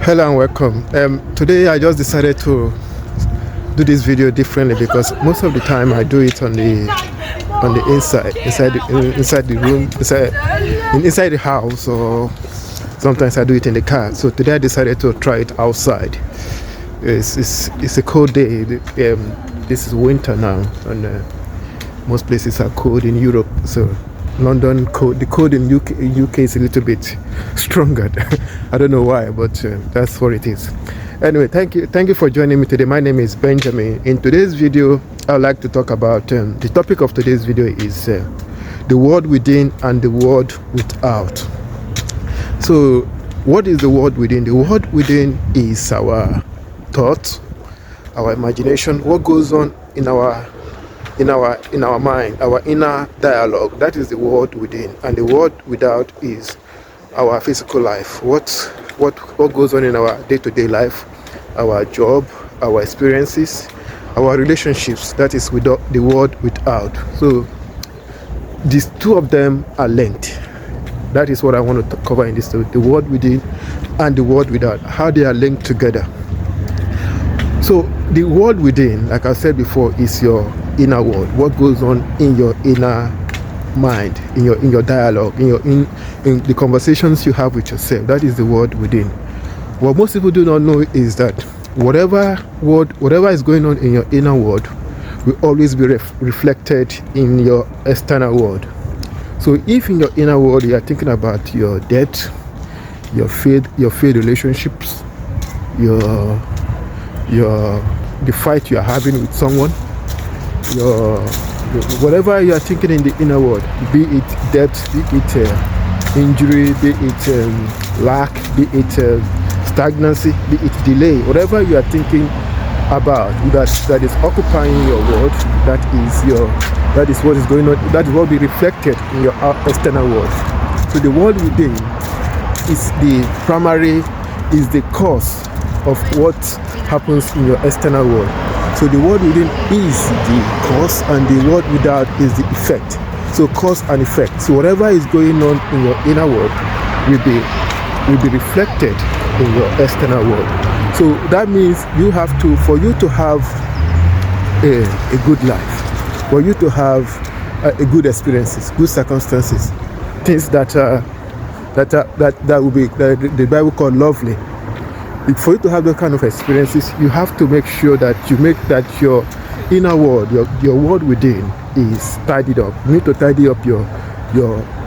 Hello and welcome. Today I just decided to do this video differently because most of the time I do it on the inside the room, inside the house, or sometimes I do it in the car. So today I decided to try it outside. It's a cold day. This is winter now, and most places are cold in Europe. So London cold, the cold in UK is a little bit stronger. I don't know why, but that's what it is. Anyway, thank you for joining me today. My name is Benjamin. In today's video, I'd like to talk about the topic of today's video is the world within and the world without. So what is the world within? The world within is our thoughts, our imagination, what goes on in our mind, our inner dialogue. That is the world within, and the world without is our physical life. What goes on in our day-to-day life, our job, our experiences, our relationships. That is without the world without. So these two of them are linked. That is what I want to cover in this story: the world within and the world without, how they are linked together. So the world within, like I said before, is your inner world. What goes on in your inner mind, in your dialogue, in the conversations you have with yourself. That is the world within. What most people do not know is that whatever is going on in your inner world will always be reflected in your external world. So if in your inner world you are thinking about your debt, your failed relationships, the fight you are having with someone, whatever you are thinking in the inner world, be it debt, be it injury, be it lack, be it stagnancy, be it delay, whatever you are thinking about that is occupying your world, that is what is going on, that is what will be reflected in your external world. So the world within is the cause of what happens in your external world. So the world within is the cause, and the world without is the effect. So cause and effect. So whatever is going on in your inner world will be reflected in your external world. So that means for you to have a good life, for you to have a good experiences, good circumstances, things that will be the Bible called lovely. For you to have those kind of experiences, you have to make sure that your inner world, your world within, is tidied up. You need to tidy up your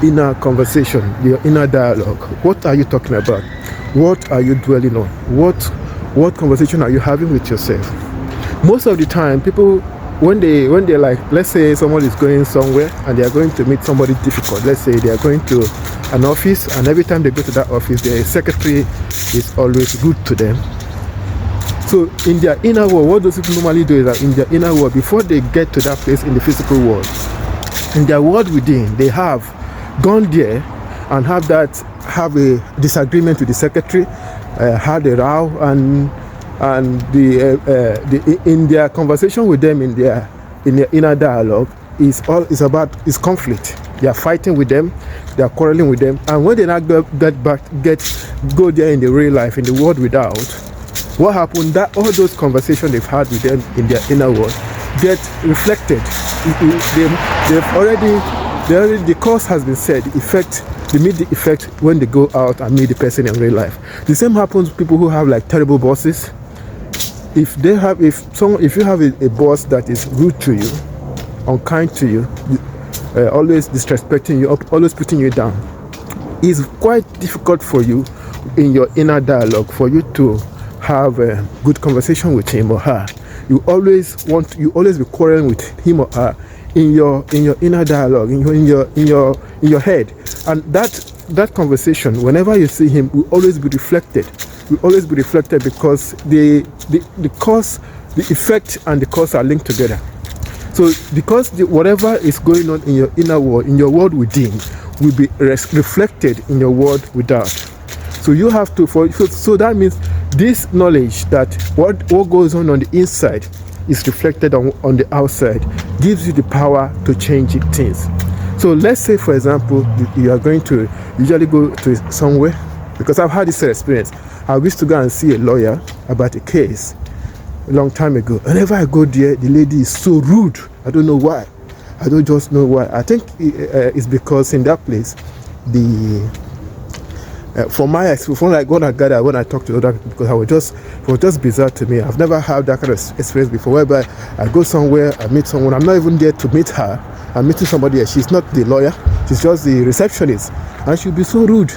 inner conversation, your inner dialogue. What are you talking about? What are you dwelling on? What conversation are you having with yourself? Most of the time, people, when they like, let's say someone is going somewhere and they are going to meet somebody difficult. Let's say they are going to an office, and every time they go to that office, their secretary is always good to them. So in their inner world, what those people normally do is that in their inner world, before they get to that place in the physical world, in their world within, they have gone there and have a disagreement with the secretary, had a row, and in their conversation with them, in their inner dialogue, is conflict. They are fighting with them, they are quarreling with them, and when they now go there in the real life, in the world without, what happened? That all those conversations they've had with them in their inner world get reflected. The cause has been said. They meet the effect when they go out and meet the person in real life. The same happens with people who have like terrible bosses. If you have a boss that is rude to you, unkind to you, always disrespecting you, always putting you down, it's quite difficult for you in your inner dialogue for you to have a good conversation with him or her. You always be quarreling with him or her in your inner dialogue, in your head, and that conversation, whenever you see him, will always be reflected. Will always be reflected because the cause, the effect, and the cause are linked together. So because whatever is going on in your inner world, in your world within, will be reflected in your world without. So you have to, so that means this knowledge that what goes on the inside is reflected on the outside gives you the power to change things. So let's say, for example, you are going to usually go to somewhere because I've had this experience. I used to go and see a lawyer about a case a long time ago. Whenever I go there, the lady is so rude. I don't know why. I don't just know why. I think it's because in that place, from like what I gathered when I talked to other people, because it was just bizarre to me. I've never had that kind of experience before, whereby I go somewhere, I meet someone, I'm not even there to meet her. I'm meeting somebody else. She's not the lawyer, she's just the receptionist, and she'll be so rude.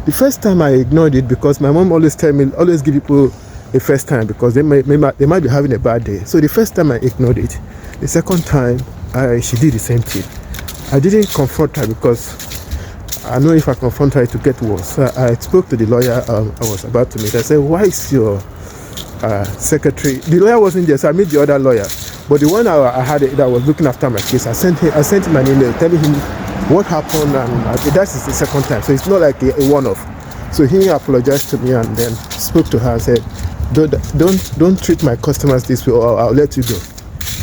The first time I ignored it, because my mom always give people a first time, because they might be having a bad day. So the first time I ignored it. The second time, she did the same thing. I didn't confront her because I know if I confront her to get worse. So I spoke to the lawyer I was about to meet. I said, why is your secretary? The lawyer wasn't there, so I met the other lawyer. But the one I had that was looking after my case, I sent him an email telling him what happened, and that is the second time. So it's not like a one-off. So he apologized to me and then spoke to her and said, don't treat my customers this way, or I'll let you go.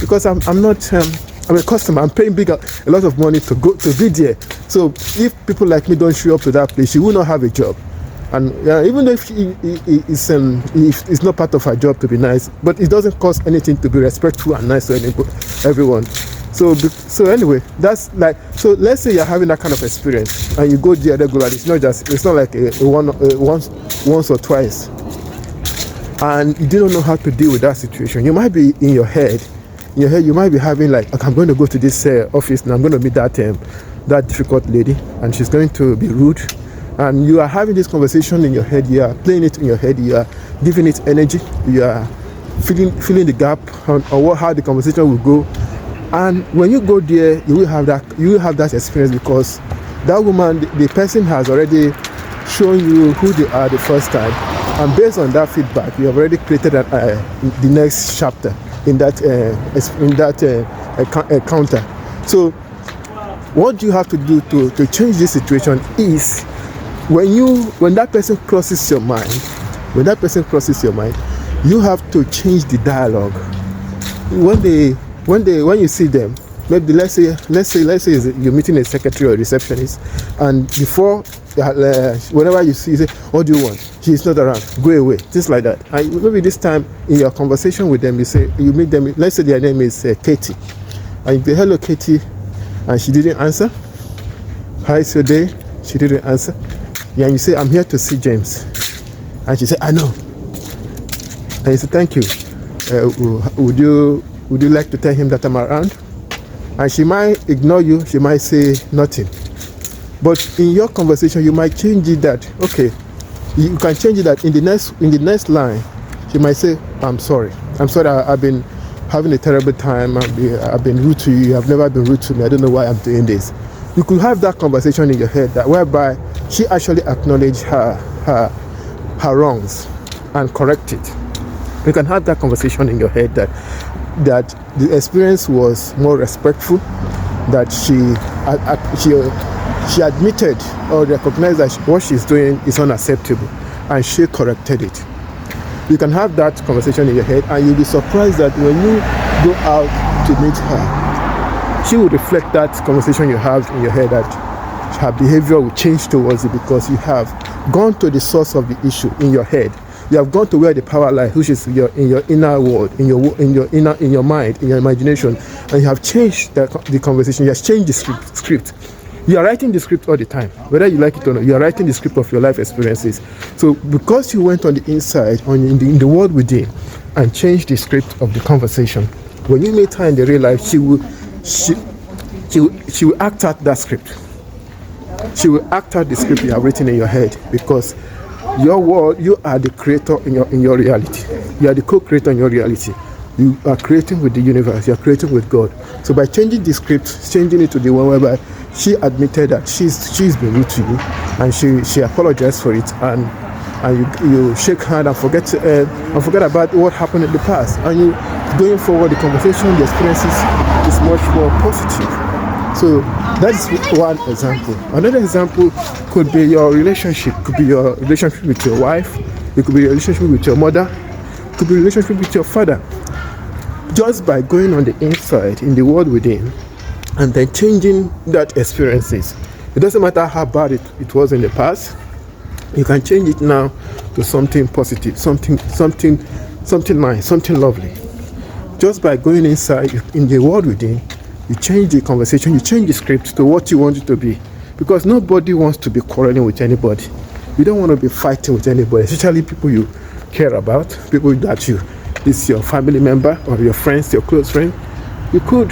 Because I'm a customer. I'm paying a lot of money to be there. So if people like me don't show up to that place, she will not have a job. And even though if it's not part of her job to be nice, but it doesn't cost anything to be respectful and nice to everyone. So anyway, that's like, so let's say you're having that kind of experience and you go there regularly. It's not like once or twice, and you don't know how to deal with that situation. You might be in your head, you might be having like, okay, I'm going to go to this office and I'm going to meet that difficult lady, and she's going to be rude. And you are having this conversation in your head, you are playing it in your head, you are giving it energy, you are filling the gap on how the conversation will go. And when you go there, you will have that experience, because that woman, the person has already shown you who they are the first time, and based on that feedback, you have already created the next chapter in that encounter. So what you have to do to change this situation is, when that person crosses your mind, you have to change the dialogue. When you see them, maybe let's say you're meeting a secretary or a receptionist, and before whenever you see, you say, what do you want? She's not around, go away, just like that. And maybe this time in your conversation with them, you meet them, let's say their name is Katie, and you say, hello Katie, and she didn't answer. How is your day? She didn't answer. Yeah, and you say, I'm here to see James, and she said, I know. And you say, thank you. Would you like to tell him that I'm around? And she might ignore you, she might say nothing. But in your conversation, you might change it that, okay, you can change it that in the next line, she might say, I'm sorry, I've been having a terrible time, I've been rude to you, I've never been rude to me, I don't know why I'm doing this. You could have that conversation in your head, that whereby she actually acknowledged her wrongs and correct it. You can have that conversation in your head that the experience was more respectful, that she admitted or recognized that what she's doing is unacceptable, and she corrected it. You can have that conversation in your head, and you'll be surprised that when you go out to meet her, she will reflect that conversation you have in your head, that her behavior will change towards it, because you have gone to the source of the issue in your head. You have gone to where the power lies, which is in your inner world, in your mind, in your imagination, and you have changed the conversation. You have changed the script. You are writing the script all the time, whether you like it or not. You are writing the script of your life experiences. So because you went on the inside, in the world within, and changed the script of the conversation, when you meet her in the real life, she will act out that script. She will act out the script you have written in your head, because your world, you are the creator in your reality. You are the co-creator in your reality. You are creating with the universe. You are creating with God. So by changing the script, changing it to the one whereby she admitted that she's been rude to you, and she apologized for it, and you shake hand and forget about what happened in the past, and you going forward, the conversation, the experiences is much more positive. So that is one example. Another example could be your relationship. Could be your relationship with your wife. It could be your relationship with your mother. It could be your relationship with your father. Just by going on the inside, in the world within, and then changing that experiences. It doesn't matter how bad it was in the past. You can change it now to something positive, something nice, something lovely. Just by going inside in the world within, you change the conversation, you change the script to what you want it to be. Because nobody wants to be quarreling with anybody. You don't want to be fighting with anybody, especially people you care about, people that it's your family member or your friends, your close friend. You could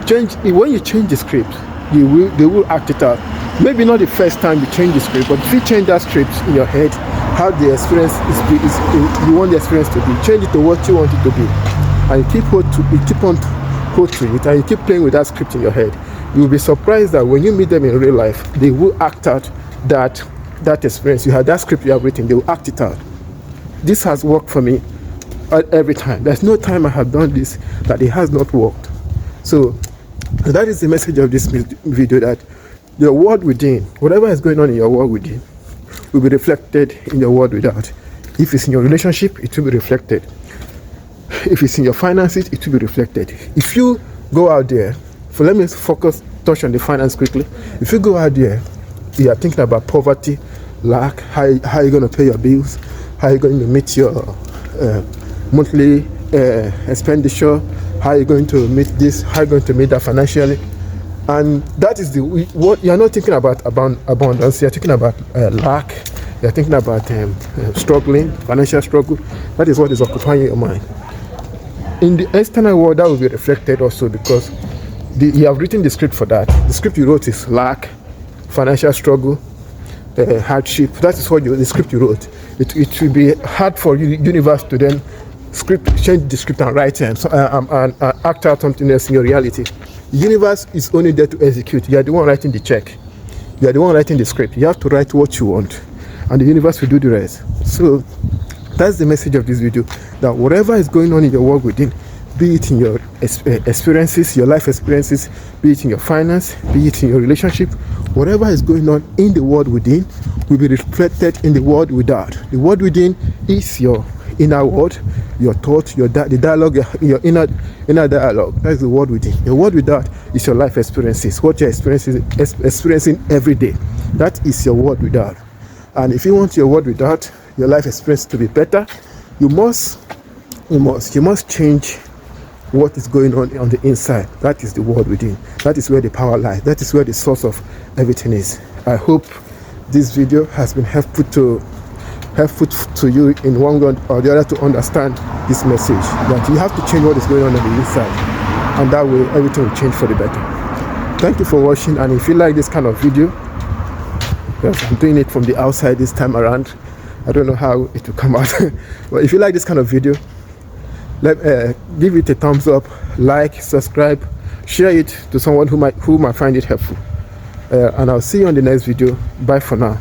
change when you change the script. They will act it out. Maybe not the first time you change the script, but if you change that script in your head, how the experience is you want the experience to be, change it to what you want it to be, and you keep on hold to it, and you keep playing with that script in your head. You will be surprised that when you meet them in real life, they will act out that experience. You have that script you have written, they will act it out. This has worked for me every time. There's no time I have done this that it has not worked. So that is the message of this video, that your world within, whatever is going on in your world within, will be reflected in your world without. If it's in your relationship, it will be reflected. If it's in your finances, it will be reflected. If you go out there, let me touch on the finance quickly. If you go out there, you are thinking about poverty, lack, how are you going to pay your bills, how are you going to meet your monthly expenditure, how are you going to meet this, how are you going to meet that financially. And that is what you're not thinking about abundance, you're thinking about lack, you're thinking about struggling, financial struggle. That is what is occupying your mind. In the external world, that will be reflected also, because you have written the script for that. The script you wrote is lack, financial struggle, hardship. That is what the script you wrote. It will be hard for the universe to then change the script and write and act out something else in your reality. The universe is only there to execute. You are the one writing the check. You are the one writing the script. You have to write what you want, and the universe will do the rest. So that's the message of this video, that whatever is going on in your world within, be it in your experiences, your life experiences, be it in your finance, be it in your relationship, whatever is going on in the world within will be reflected in the world without. The world within is your inner world, your thoughts, the dialogue, your inner dialogue. That is the world within. Your world without is your life experiences, what you're experiencing every day. That is your world without. And if you want your world without, your life experience to be better, you must change what is going on the inside. That is the world within. That is where the power lies. That is where the source of everything is. I hope this video has been helpful to you in one way or the other to understand this message, that you have to change what is going on the inside, and that way everything will change for the better. Thank you for watching, and if you like this kind of video, because I'm doing it from the outside this time around, I don't know how it will come out. But if you like this kind of video, give it a thumbs up, like, subscribe, share it to someone who might find it helpful. And I'll see you on the next video. Bye for now.